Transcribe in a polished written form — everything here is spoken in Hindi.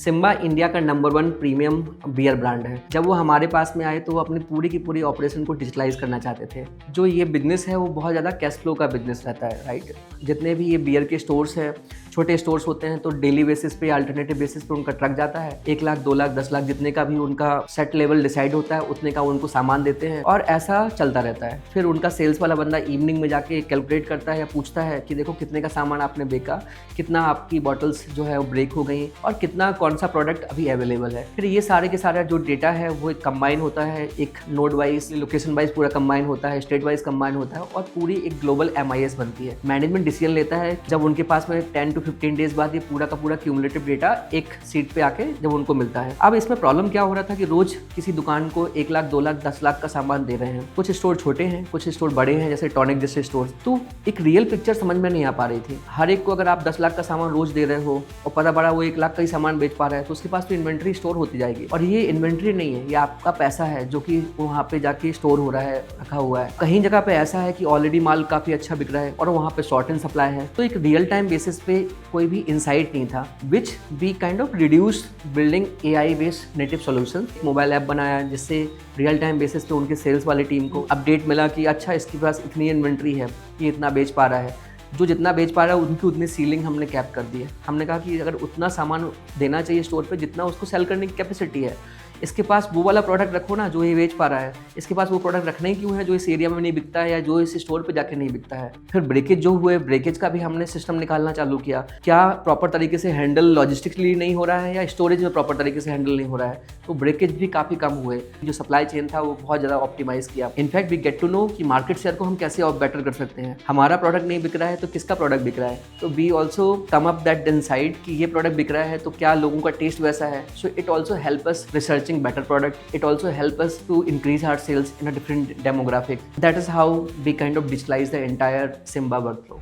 सिम्बा इंडिया का नंबर 1 प्रीमियम बियर ब्रांड है। जब वो हमारे पास में आए तो वो अपनी पूरी की पूरी ऑपरेशन को डिजिटलाइज करना चाहते थे। जो ये बिजनेस है वो बहुत ज़्यादा कैश फ्लो का बिजनेस रहता है, राइट। जितने भी ये बियर के स्टोर्स हैं, छोटे स्टोर्स होते हैं, तो डेली बेसिस पे, अल्टरनेटिव बेसिस पे उनका ट्रक जाता है। 1 लाख, 2 लाख, 10 लाख जितने का भी उनका सेट लेवल डिसाइड होता है उतने का उनको सामान देते हैं और ऐसा चलता रहता है। फिर उनका सेल्स वाला बंदा इवनिंग में जाके कैलकुलेट करता है या पूछता है कि देखो कितने का सामान आपने बेचा, कितना आपकी बॉटल्स जो है वो ब्रेक हो गई और कितना कौन सा प्रोडक्ट अभी अवेलेबल है। फिर ये सारे के सारा जो डेटा है वो एक कंबाइन होता है, एक नोड वाइज, लोकेशन वाइज पूरा कंबाइन होता है, स्टेट वाइज कंबाइन होता है और पूरी एक ग्लोबल MIS बनती है। मैनेजमेंट डिसीजन लेता है जब उनके पास में 10 to 15 डेज बाद ये पूरा का पूरा क्यूमुलेटिव डेटा एक सीट पे आके जब उनको मिलता है। अब इसमें प्रॉब्लम क्या हो रहा था कि रोज किसी दुकान को 1 लाख, 2 लाख, 10 लाख का सामान दे रहे हैं। कुछ स्टोर छोटे हैं, कुछ स्टोर बड़े हैं, जैसे टॉनिक जैसे स्टोर। तो एक रियल पिक्चर समझ में नहीं आ पा रही थी। हर एक को अगर आप 10 लाख का सामान रोज दे रहे हो और पता पड़ा वो 1 लाख का ही सामान बेच पा रहा है तो उसके पास तो इन्वेंट्री स्टोर होती जाएगी। और ये इन्वेंट्री नहीं है, ये आपका पैसा है जो कि वहाँ पे जाके स्टोर हो रहा है, रखा हुआ है। कहीं जगह पे ऐसा है कि ऑलरेडी माल काफी अच्छा बिक रहा है और वहाँ पे शॉर्ट एंड सप्लाई है। तो एक रियल टाइम बेसिस पे कोई भी इंसाइट नहीं था, which we kind of reduce building AI based native solution. Mobile app बनाया जिससे रियल टाइम बेसिस पे उनके सेल्स वाली टीम को अपडेट मिला कि अच्छा इसके पास इतनी इन्वेंट्री है, ये इतना बेच पा रहा है। जो जितना बेच पा रहा है उनकी उतनी सीलिंग हमने कैप कर दी है। हमने कहा कि अगर उतना सामान देना चाहिए स्टोर पे जितना उसको सेल करने की कैपेसिटी है। इसके पास वो वाला प्रोडक्ट रखो ना जो ये बेच पा रहा है। इसके पास वो प्रोडक्ट रखना ही क्यों है जो इस एरिया में नहीं बिकता है या जो इस स्टोर पे जाके नहीं बिकता है। फिर ब्रेकेज जो हुए, ब्रेकेज का भी हमने सिस्टम निकालना चालू किया। क्या प्रॉपर तरीके से हैंडल लॉजिस्टिकली नहीं हो रहा है या स्टोरेज में प्रॉपर तरीके से हैंडल नहीं हो रहा है, तो ब्रेकेज भी काफ़ी कम हुए। जो सप्लाई चेन था वो बहुत ज़्यादा ऑप्टिमाइज किया। In fact we get to know कि मार्केट शेयर को हम कैसे और बेटर कर सकते हैं। हमारा प्रोडक्ट नहीं बिक रहा है तो किसका प्रोडक्ट बिक रहा है, तो we also come up that decide कि ये प्रोडक्ट बिक रहा है तो क्या लोगों का टेस्ट वैसा है। So it also help us researching better product. It also helps us to increase our sales in a different demographic. That is how we kind of digitalize the entire Simba workflow.